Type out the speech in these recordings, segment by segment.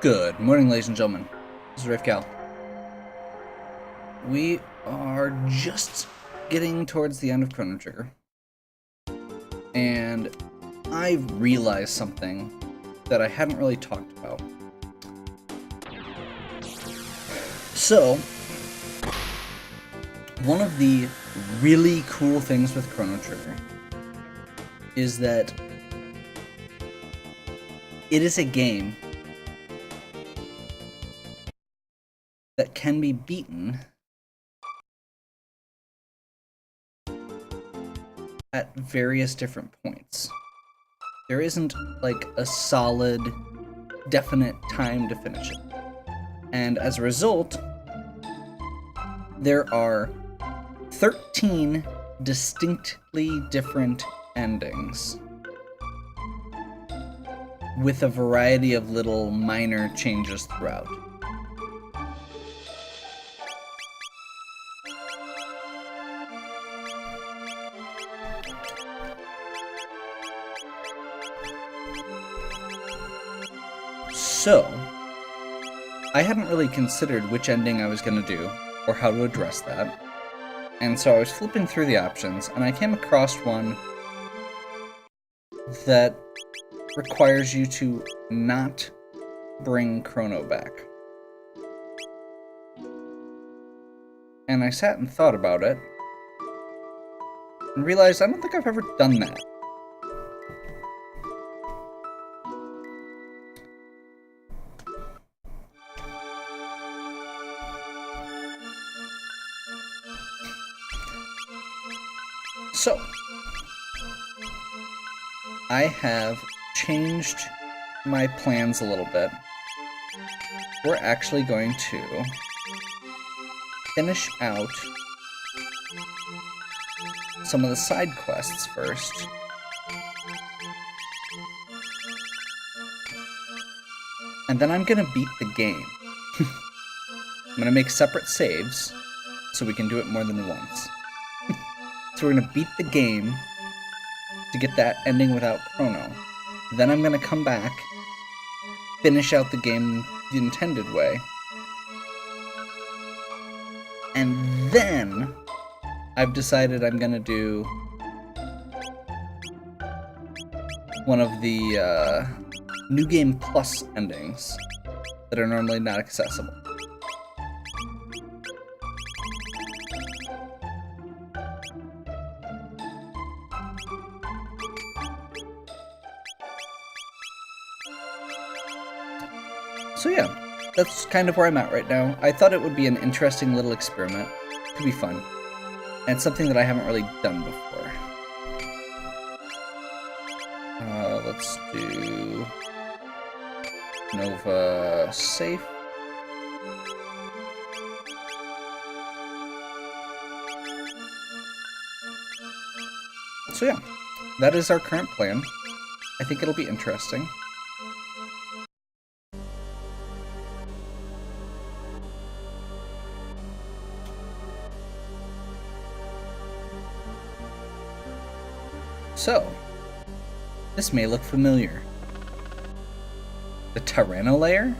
Good morning, ladies and gentlemen. This is Rafe Cal. We are just getting towards the end of Chrono Trigger, and I realized something that I hadn't really talked about. So, one of the really cool things with Chrono Trigger is that it is a game that can be beaten at various different points. There isn't like a solid, definite time to finish it. And as a result, there are 13 distinctly different endings with a variety of little minor changes throughout. So, I hadn't really considered which ending I was going to do, or how to address that, and so I was flipping through the options, and I came across one that requires you to not bring Chrono back. And I sat and thought about it, and realized I don't think I've ever done that. So, I have changed my plans a little bit. We're actually going to finish out some of the side quests first. And then I'm gonna beat the game. I'm gonna make separate saves so we can do it more than once. So we're gonna beat the game to get that ending without Chrono. Then I'm gonna come back, finish out the game the intended way, and then I've decided I'm gonna do one of the New Game Plus endings that are normally not accessible. So yeah, that's kind of where I'm at right now. I thought it would be an interesting little experiment. Could be fun. And it's something that I haven't really done before. Let's do Nova safe. So yeah, that is our current plan. I think it'll be interesting. So, this may look familiar. The Chrono layer?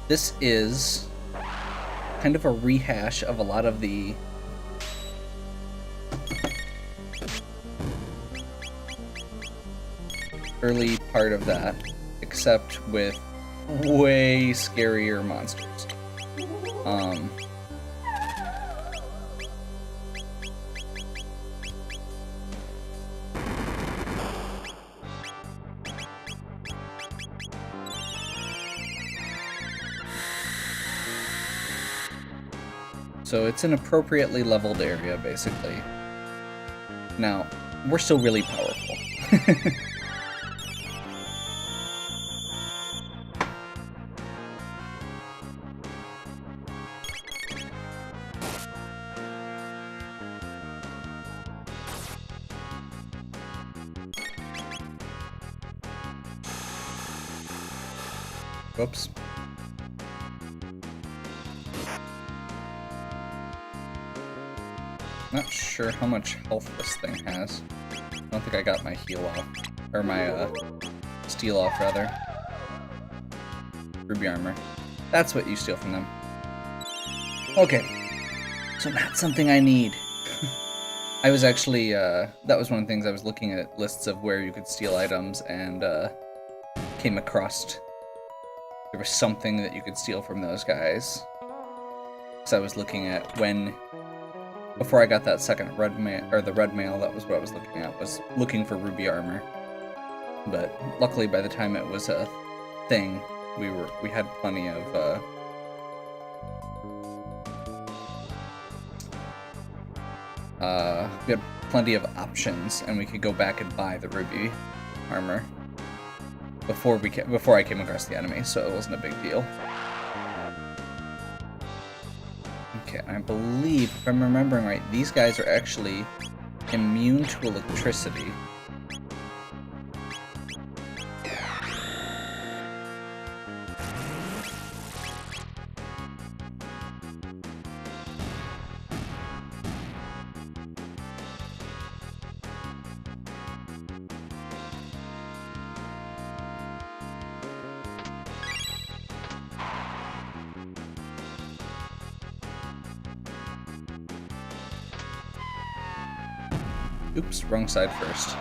This is kind of a rehash of a lot of the early part of that, except with way scarier monsters. So it's an appropriately leveled area, basically. Now, we're still really powerful. Whoops. Not sure how much health this thing has. I don't think I got my heal off. Or my, steal off, rather. Ruby armor. That's what you steal from them. Okay. So that's something I need. I was actually, that was one of the things I was looking at lists of where you could steal items and, came across. There was something that you could steal from those guys. So I was looking at when, before I got that second red mail, or the red mail, that was what I was looking at, was looking for ruby armor. But luckily by the time it was a thing, we had plenty of, we had plenty of options, and we could go back and buy the ruby armor before I came across the enemy, so it wasn't a big deal. Okay, I believe, if I'm remembering right, these guys are actually immune to electricity. Oops, wrong side first.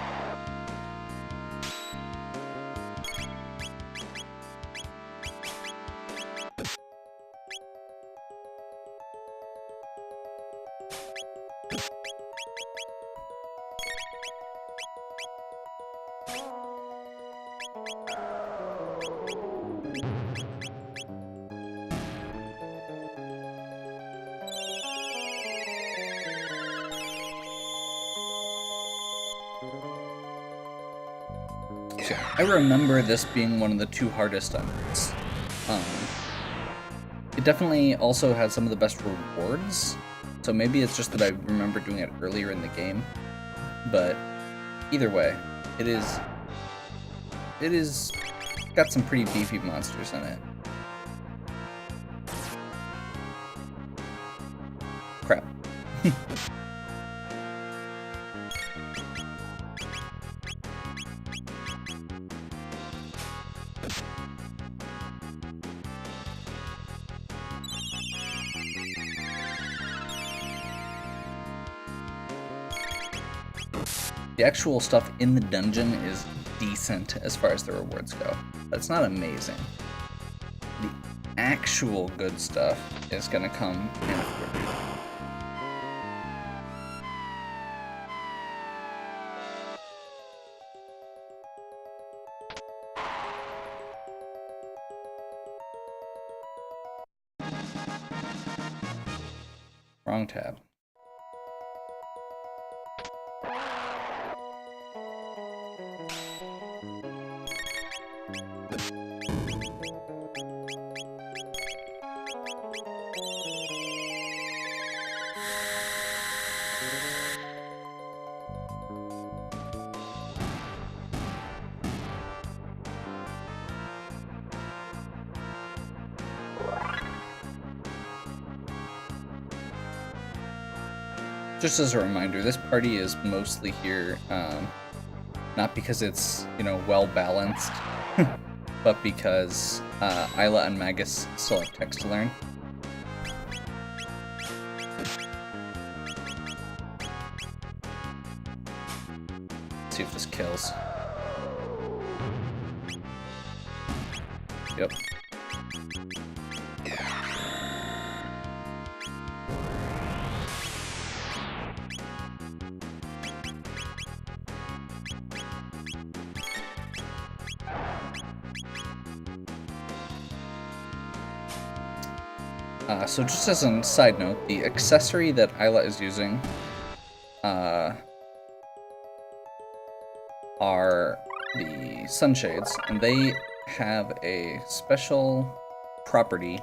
I remember this being one of the 2 hardest unders. It definitely also has some of the best rewards, so maybe it's just that I remember doing it earlier in the game. But either way, it is got some pretty beefy monsters in it. Crap. The actual stuff in the dungeon is decent as far as the rewards go. That's not amazing. The actual good stuff is gonna come after. Wrong tab. Just as a reminder, this party is mostly here, not because it's, you know, well balanced, but because Isla and Magus still have text to learn. Let's see if this kills. Yep. So just as a side note, the accessory that Isla is using are the sunshades, and they have a special property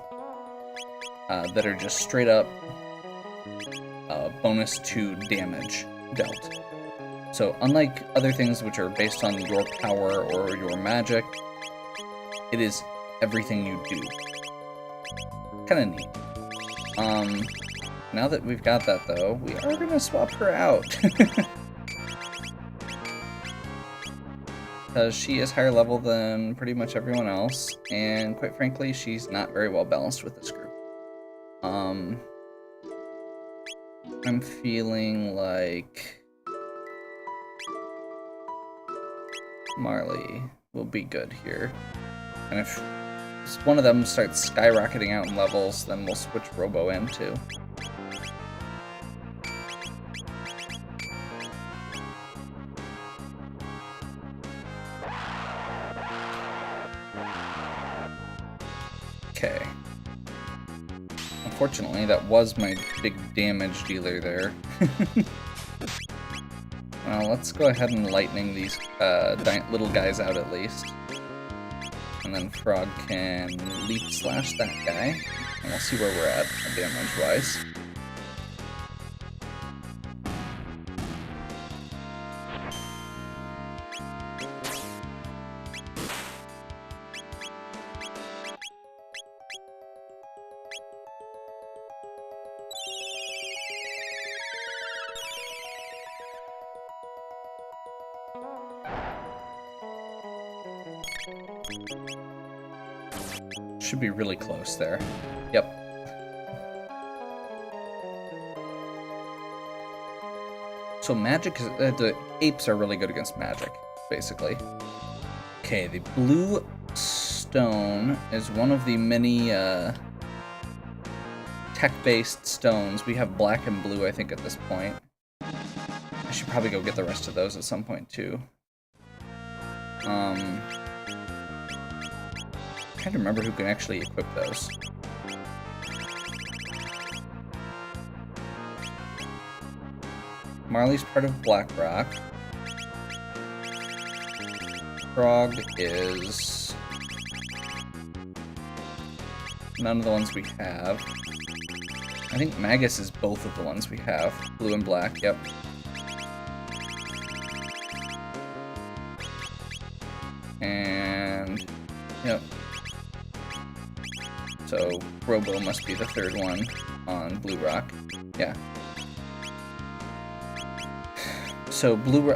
that are just straight up bonus to damage dealt. So unlike other things which are based on your power or your magic, it is everything you do. Kinda neat. Now that we've got that though, we are gonna swap her out. because she is higher level than pretty much everyone else, and quite frankly, she's not very well balanced with this group. I'm feeling like Marley will be good here. And if one of them starts skyrocketing out in levels, then we'll switch Robo in too. Okay. Unfortunately, that was my big damage dealer there. Well, let's go ahead and lightning these little guys out at least. And then Frog can leap slash that guy. And we'll see where we're at damage-wise. Should be really close there. Yep. So magic is, the apes are really good against magic, basically. Okay, the blue stone is one of the many tech-based stones. We have black and blue, I think, at this point. I should probably go get the rest of those at some point, too. I'm trying to remember who can actually equip those. Marley's part of Blackrock. Frog is none of the ones we have. I think Magus is both of the ones we have. Blue and black, yep. And yep. So Robo must be the third one on Blue Rock. Yeah. So Blue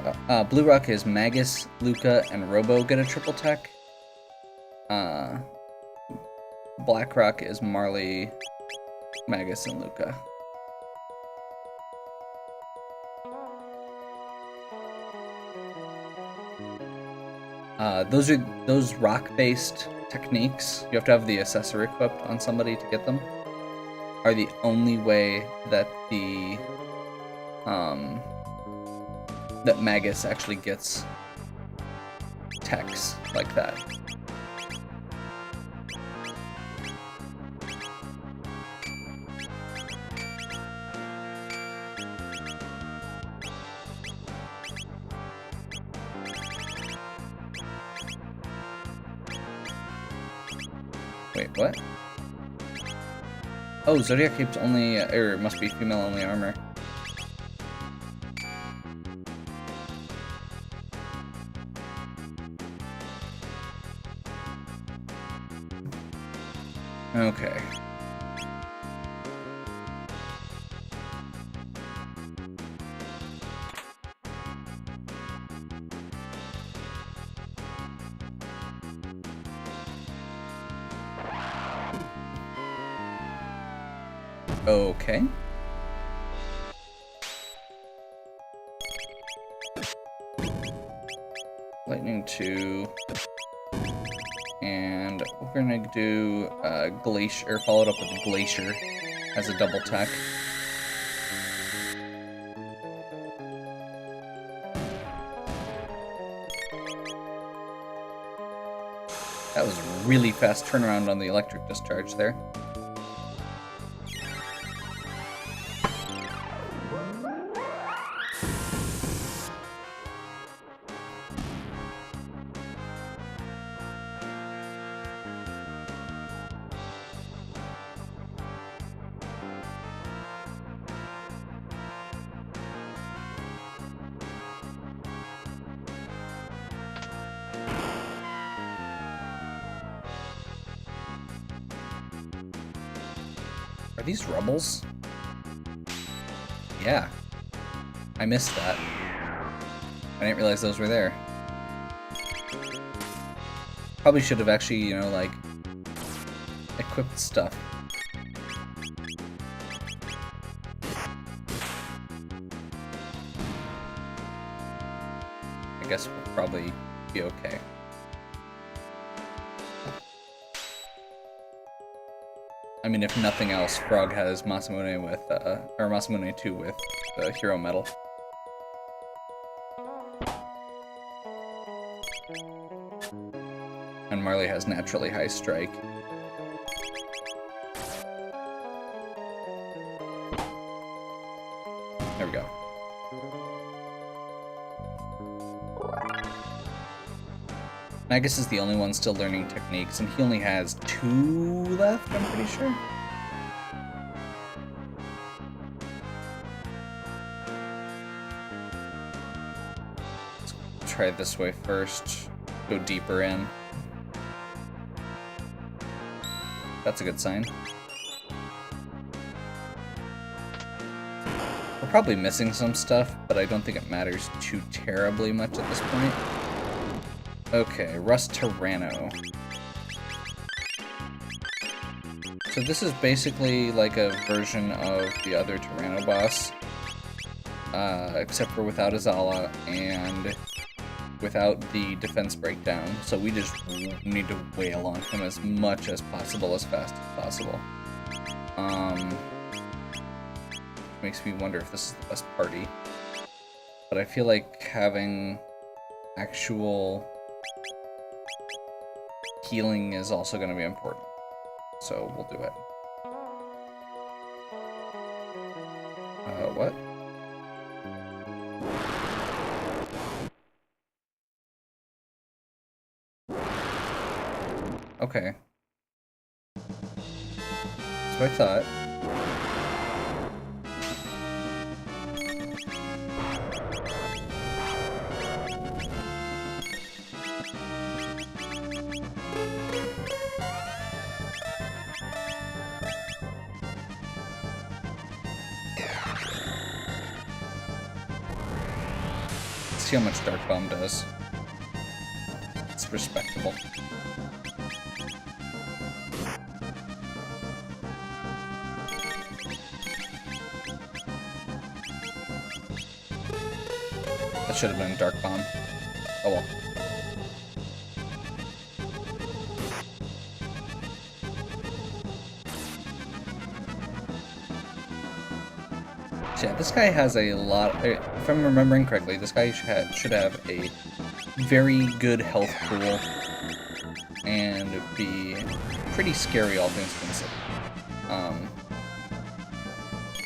Rock is Magus, Luca, and Robo get a triple tech. Black Rock is Marley, Magus, and Luca. Those rock-based techniques, you have to have the assessor equipped on somebody to get them, are the only way that the that Magus actually gets techs like that. Wait, what? Oh, Zodiac Cape's only, or it must be female-only armor. Okay. Okay. Lightning 2. And we're gonna do Glacier, follow it up with Glacier as a double tech. That was a really fast turnaround on the electric discharge there. Are these rubbles? Yeah. I missed that. I didn't realize those were there. Probably should have actually, you know, like, equipped stuff. I guess we'll probably be okay. I mean, if nothing else, Frog has Masamune with, or Masamune 2 with the Hero Medal. And Marley has naturally high strike. There we go. Magus is the only one still learning techniques, and he only has 2 left, I'm pretty sure. Let's try it this way first. Go deeper in. That's a good sign. We're probably missing some stuff, but I don't think it matters too terribly much at this point. Okay, Rust Tyranno. So this is basically like a version of the other Tyranno boss, except for without Azala and without the defense breakdown. So we just need to wail on him as much as possible, as fast as possible. Makes me wonder if this is the best party. But I feel like having actual healing is also going to be important. So we'll do it. What? Okay. So I thought. See how much Dark Bomb does. It's respectable. That should have been Dark Bomb. Oh well. So yeah, this guy has a lot. If I'm remembering correctly, this guy should have a very good health pool and be pretty scary, all things considered.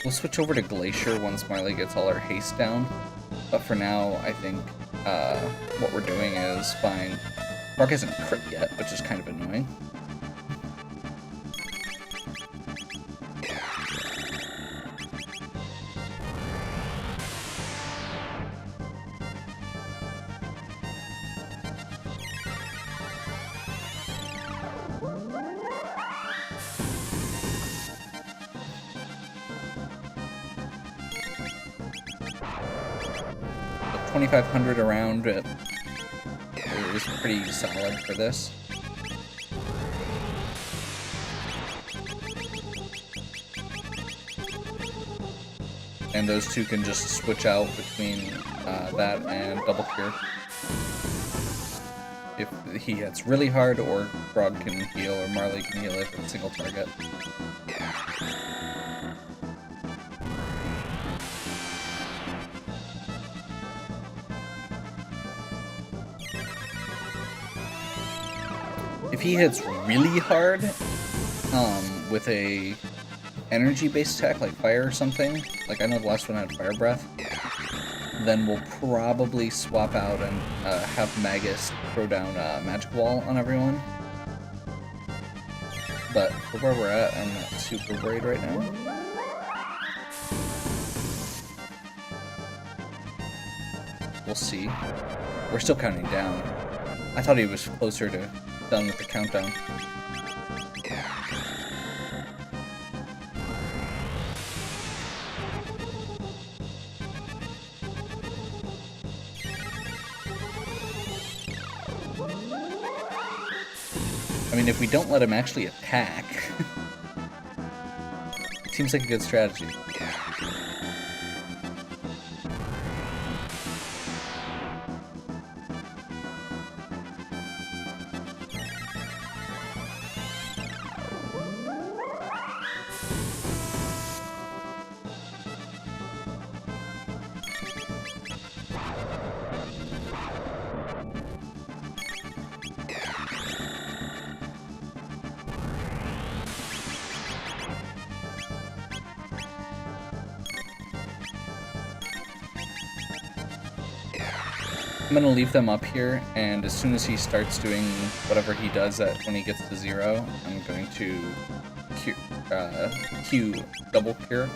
We'll switch over to Glacier once Marley gets all her haste down, but for now, I think what we're doing is fine. Rock hasn't crit yet, which is kind of annoying. So 2,500 around it is pretty solid for this. And those two can just switch out between that and double cure. If he hits really hard, or Frog can heal, or Marley can heal it with a single target. If he hits really hard, with a energy-based attack like fire or something, like I know the last one had fire breath, then we'll probably swap out and have Magus throw down a magic wall on everyone. But for where we're at, I'm not super worried right now. We'll see. We're still counting down. I thought he was closer to done with the countdown. I mean, if we don't let him actually attack, it seems like a good strategy. I'm gonna leave them up here, and as soon as he starts doing whatever he does when he gets to 0, I'm going to Q double cure.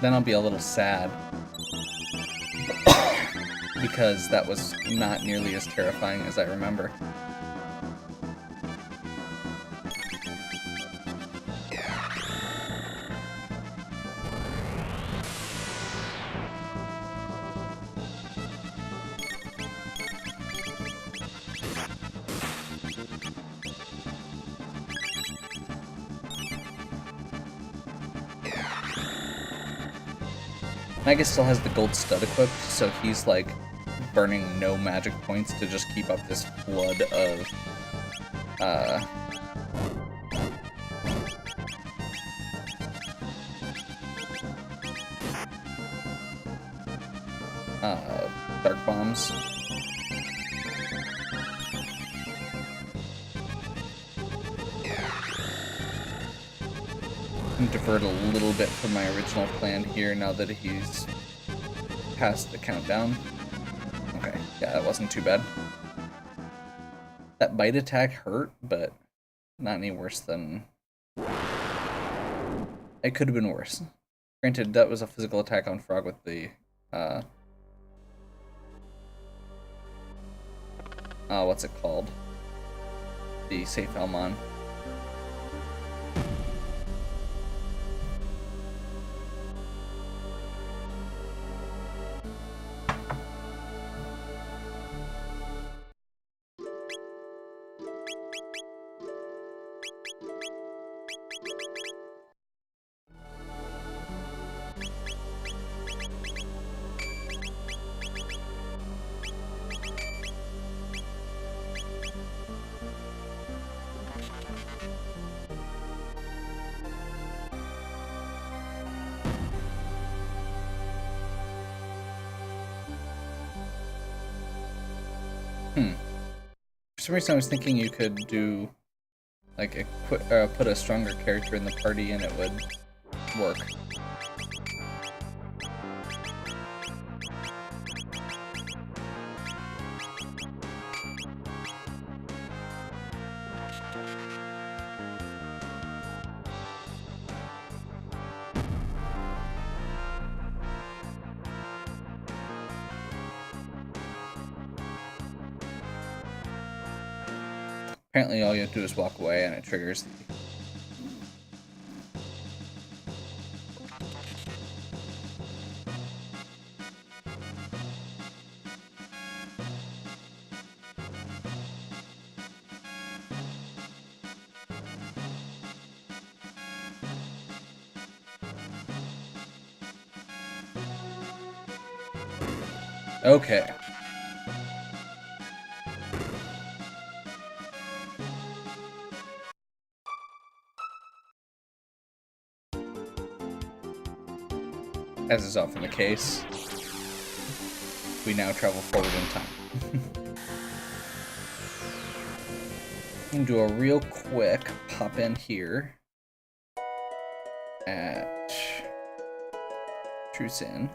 Then I'll be a little sad. Because that was not nearly as terrifying as I remember. Magus still has the gold stud equipped, so he's like burning no magic points to just keep up this flood of dark bombs. Divert a little bit from my original plan here now that he's past the countdown. Okay, yeah, that wasn't too bad. That bite attack hurt, but not any worse than... It could have been worse. Granted, that was a physical attack on Frog with the, what's it called? The Safe Elmon. For some reason I was thinking you could do, like, put a stronger character in the party and it would work. Apparently all you have to do is walk away and it triggers. Okay. As is often the case, we now travel forward in time. I'm gonna do a real quick pop in here at Truce Inn.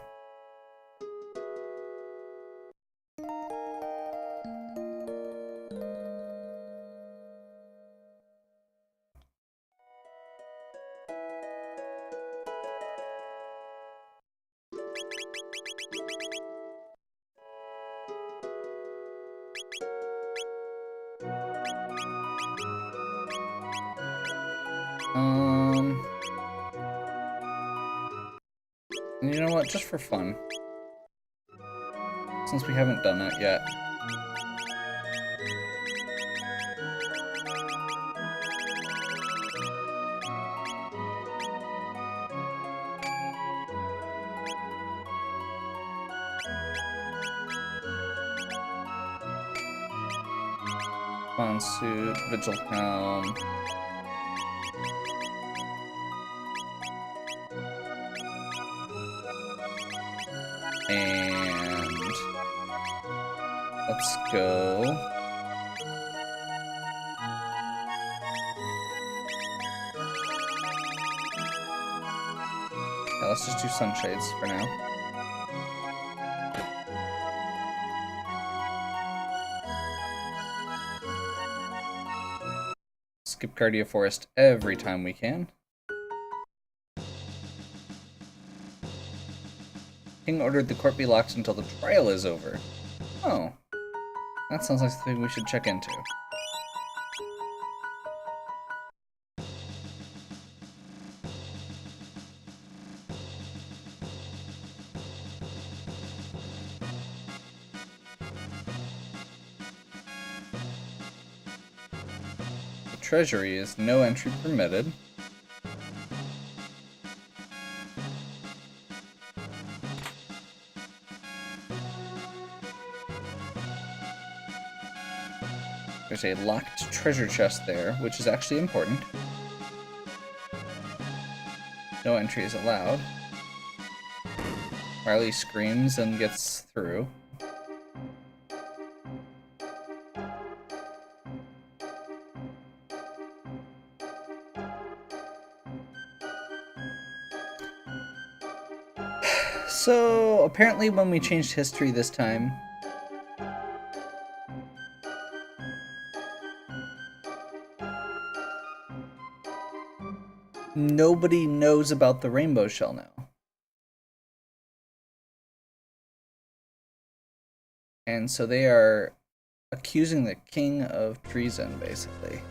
You know what? Just for fun. Since we haven't done that yet. Spawn suit, Vigil Helm. And let's go. Yeah, let's just do sunshades for now. Skip Cardia Forest every time we can. King ordered the court be locked until the trial is over. Oh. That sounds like something we should check into. The treasury is no entry permitted. There's a locked treasure chest there, which is actually important. No entry is allowed. Riley screams and gets through. So, apparently when we changed history this time, nobody knows about the rainbow shell now. And so they are accusing the king of treason, basically.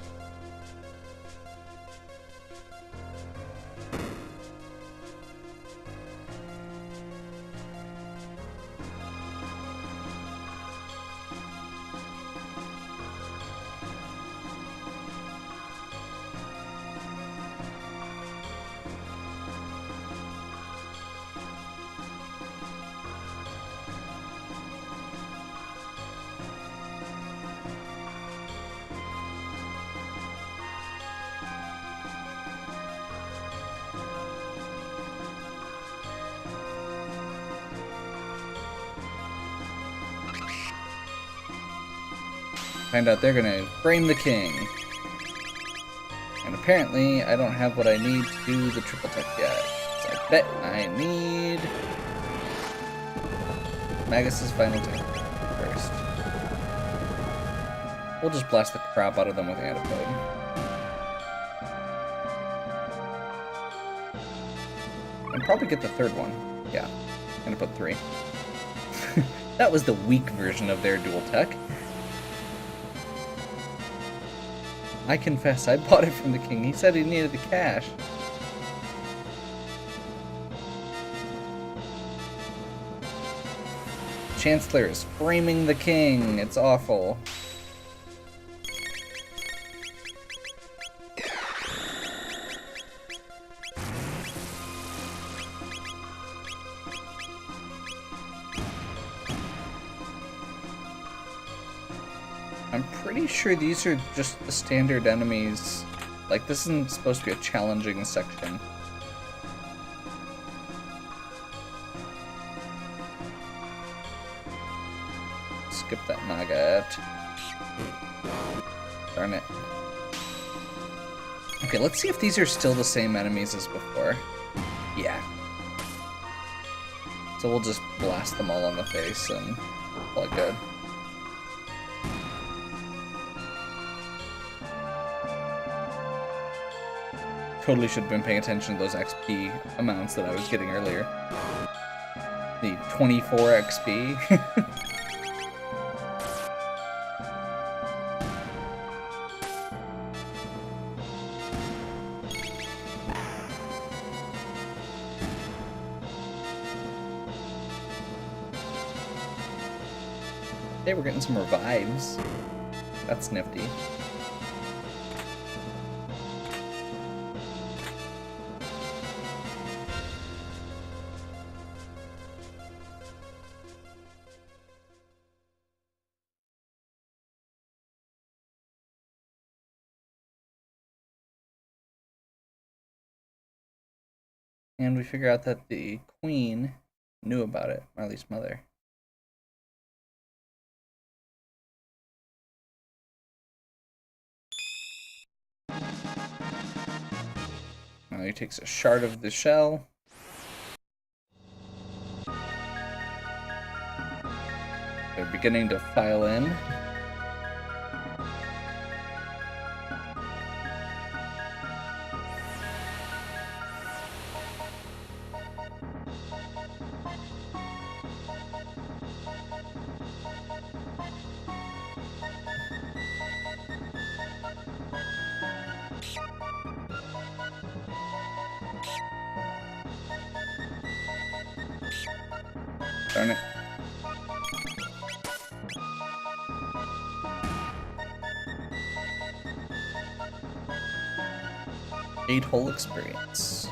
Find out they're gonna frame the king. And apparently, I don't have what I need to do the triple tech yet. So I bet I need Magus's final tech first. We'll just blast the crap out of them with Antipode. And probably get the third one. Yeah, Antipode 3. That was the weak version of their dual tech. I confess, I bought it from the king. He said he needed the cash. Chancellor is framing the king. It's awful. I'm pretty sure these are just the standard enemies. Like, this isn't supposed to be a challenging section. Skip that nugget. Darn it. Okay, let's see if these are still the same enemies as before. Yeah. So we'll just blast them all on the face and call it good. Totally should have been paying attention to those XP amounts that I was getting earlier. The 24 XP. Hey, we're getting some revives. That's nifty. And we figure out that the queen knew about it, Marley's mother. Now he takes a shard of the shell. They're beginning to file in. Darn it. Eight-hole experience.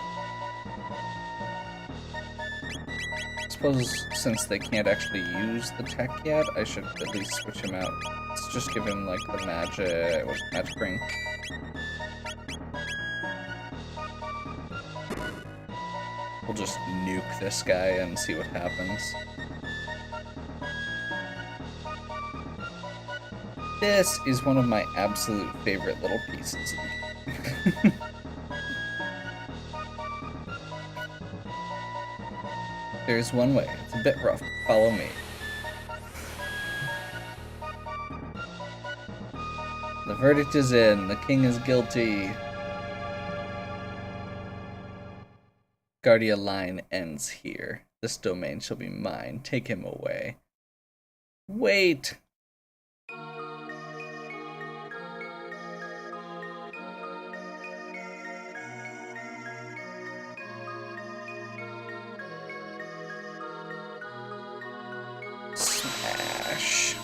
I suppose since they can't actually use the tech yet, I should at least switch him out. Let's just give him like the magic ring. We'll just nuke this guy and see what happens. This is one of my absolute favorite little pieces of the game. There's one way. It's a bit rough. Follow me. The verdict is in. The king is guilty. Guardia line ends here. This domain shall be mine. Take him away. Wait! Smash.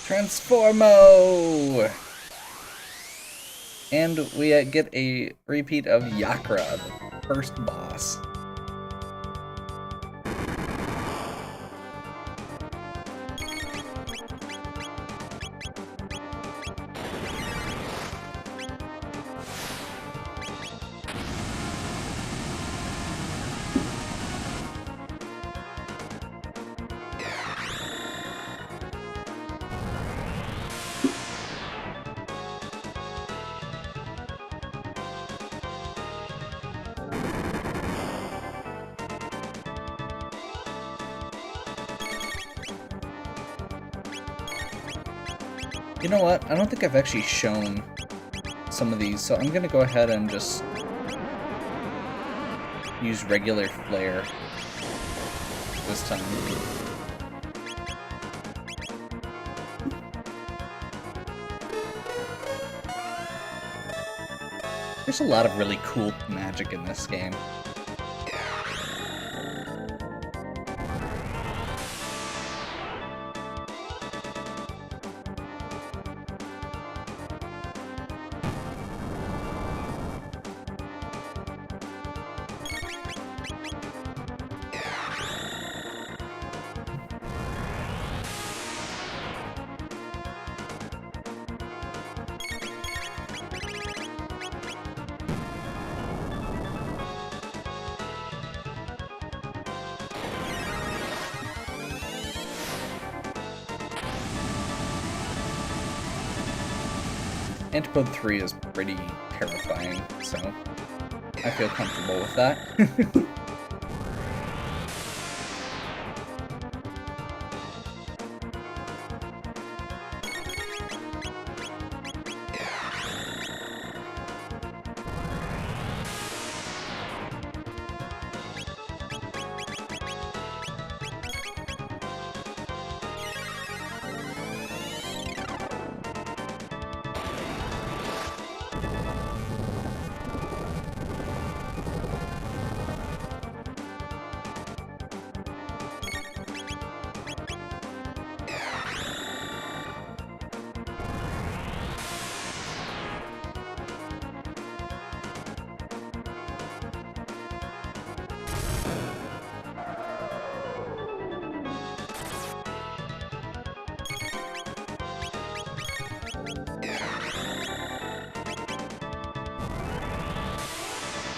Transformo! And we get a repeat of Yakra, the first boss. You know what? I don't think I've actually shown some of these, so I'm gonna go ahead and just use regular flare this time. There's a lot of really cool magic in this game. Antipode 3 is pretty terrifying, so I feel comfortable with that.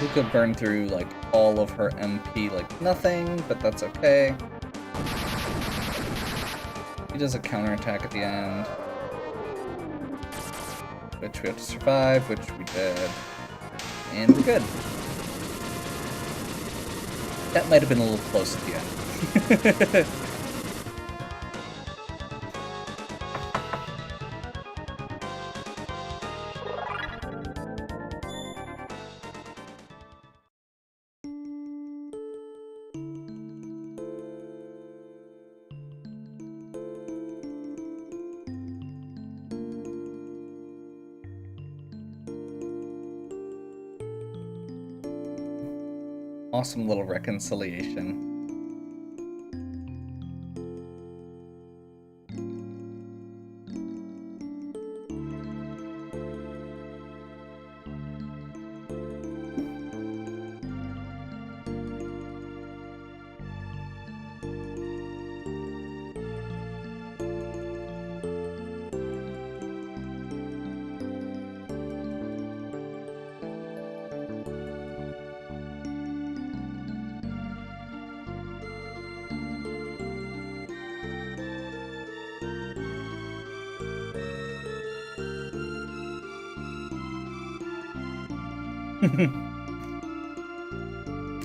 Luca burned through, like, all of her MP like nothing, but that's okay. He does a counterattack at the end, which we have to survive, which we did, and we're good. That might have been a little close at the end. Awesome little reconciliation.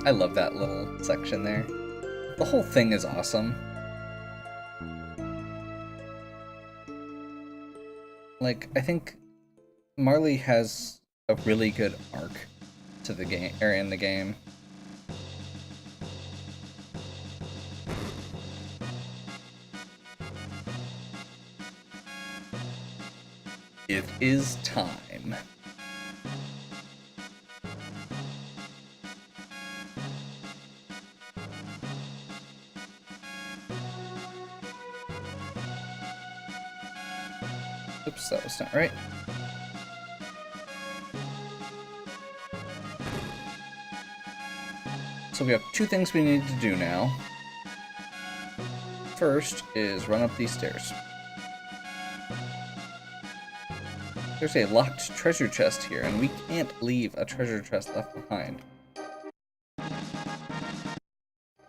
I love that little section there. The whole thing is awesome. Like, I think Marley has a really good arc to the game, or in the game. It is time. Oops, that was not right. So we have two things we need to do now. First is run up these stairs. There's a locked treasure chest here, and we can't leave a treasure chest left behind.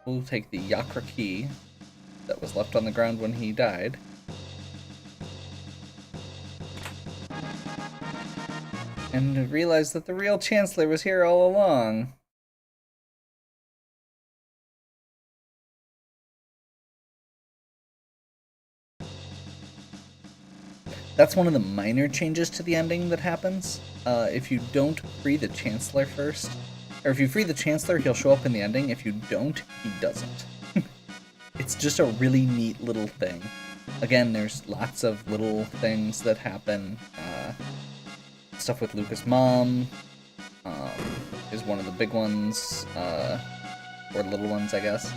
We'll take the Yakra key that was left on the ground when he died. And realize that the real Chancellor was here all along. That's one of the minor changes to the ending that happens. If you don't free the Chancellor first, or if you free the Chancellor, he'll show up in the ending. If you don't, he doesn't. It's just a really neat little thing. Again, there's lots of little things that happen. Stuff with Luca's mom is one of the big ones, or little ones, I guess.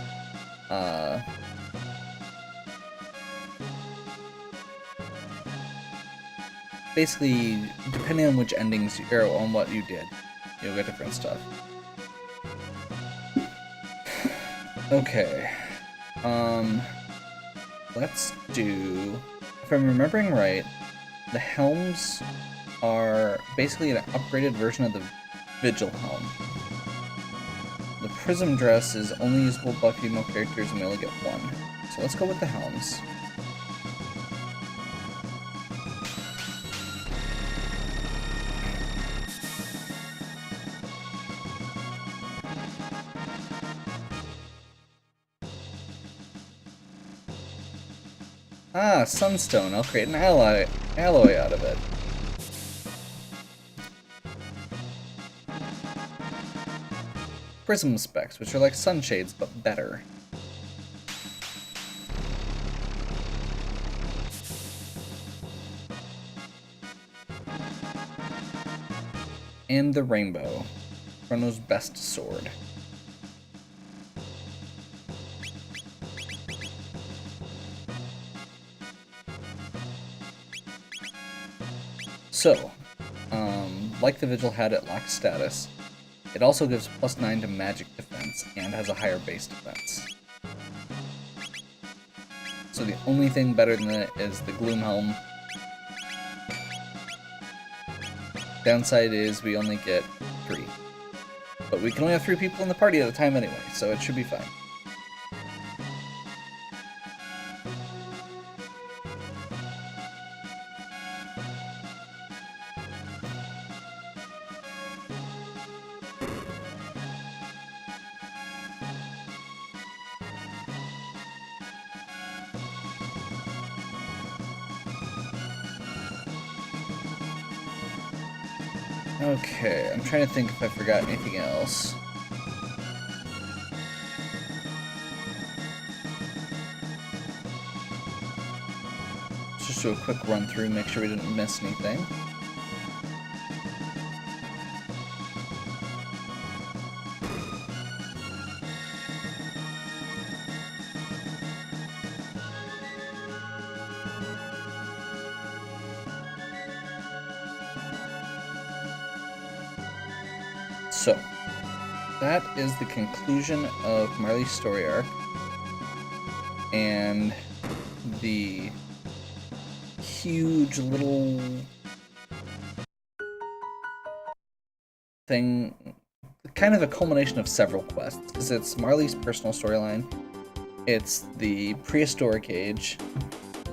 Basically, depending on which endings, or on what you did, you'll get different stuff. Okay. Let's do... If I'm remembering right, the helms are basically an upgraded version of the Vigil helm. The Prism dress is only usable by female characters and we only get one. So let's go with the helms. Ah, Sunstone. I'll create an alloy out of it. Prism specs, which are like sunshades, but better. And the rainbow. Chrono's best sword. So, like the Vigil had at locked status, it also gives +9 to magic defense and has a higher base defense. So the only thing better than it is the Gloom Helm. Downside is we only get 3. But we can only have 3 people in the party at a time anyway, so it should be fine. Okay, I'm trying to think if I forgot anything else. Let's just do a quick run through, make sure we didn't miss anything. So, that is the conclusion of Marley's story arc, and the huge little thing, kind of a culmination of several quests, because it's Marley's personal storyline, it's the prehistoric age,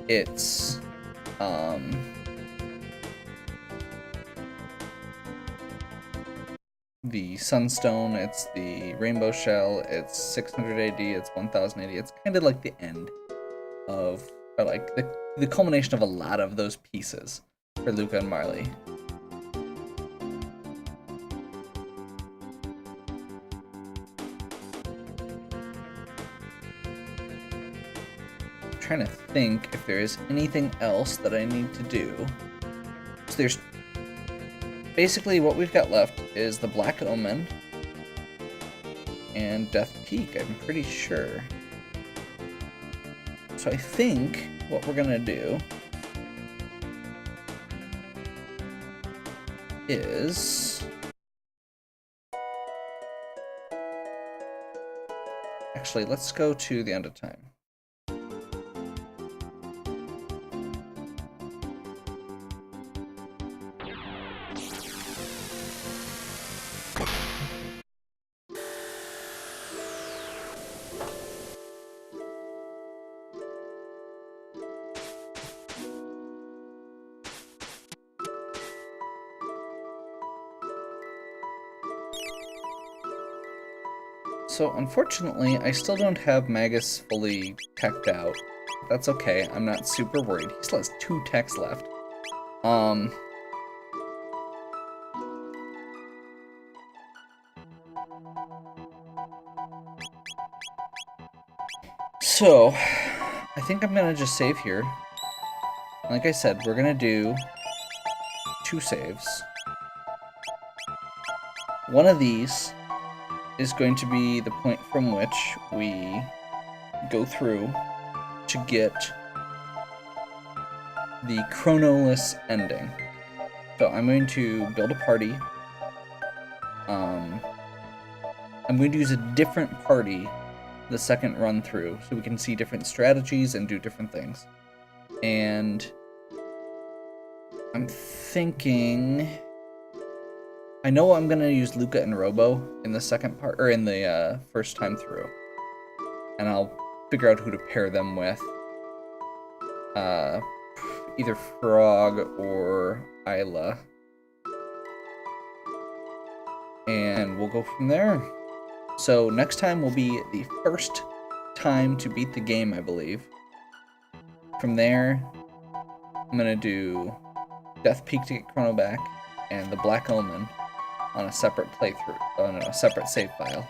it's the Sunstone, it's the Rainbow Shell, it's 600 AD, it's 1000 AD. It's kind of like the end of, or like the culmination of a lot of those pieces for Luca and Marley. I'm trying to think if there is anything else that I need to do. So there's basically what we've got left is the Black Omen and Death Peak, I'm pretty sure. So I think what we're gonna do is actually, let's go to the end of time. So unfortunately, I still don't have Magus fully teched out. That's okay, I'm not super worried. He still has 2 techs left. So, I think I'm gonna just save here. Like I said, we're gonna do 2 saves. One of these is going to be the point from which we go through to get the Chronoless ending. So I'm going to build a party. I'm going to use a different party the second run through so we can see different strategies and do different things. And I'm thinking, I know I'm gonna use Luca and Robo in the second part, or in the first time through, and I'll figure out who to pair them with. Either Frog or Isla, and we'll go from there. So next time will be the first time to beat the game, I believe. From there, I'm gonna do Death Peak to get Chrono back, and the Black Omen on a separate playthrough, on a separate save file.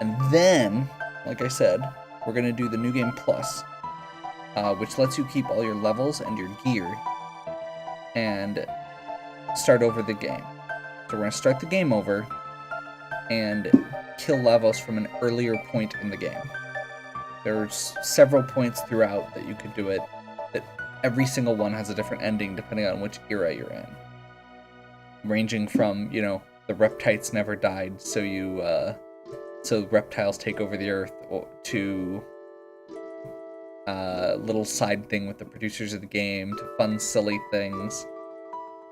And then, like I said, we're gonna do the New Game Plus, which lets you keep all your levels and your gear, and start over the game. So we're gonna start the game over, and kill Lavos from an earlier point in the game. There's several points throughout that you could do it, that every single one has a different ending depending on which era you're in. Ranging from, you know, the reptites never died, so so reptiles take over the earth, to little side thing with the producers of the game, to fun, silly things.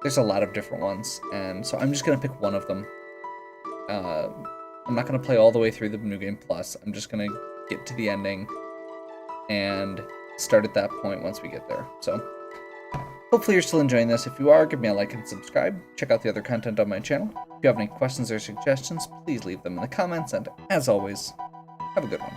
There's a lot of different ones, and so I'm just gonna pick one of them. I'm not going to play all the way through the New Game Plus. I'm just going to get to the ending and start at that point once we get there. So hopefully you're still enjoying this. If you are, give me a like and subscribe. Check out the other content on my channel. If you have any questions or suggestions, please leave them in the comments. And as always, have a good one.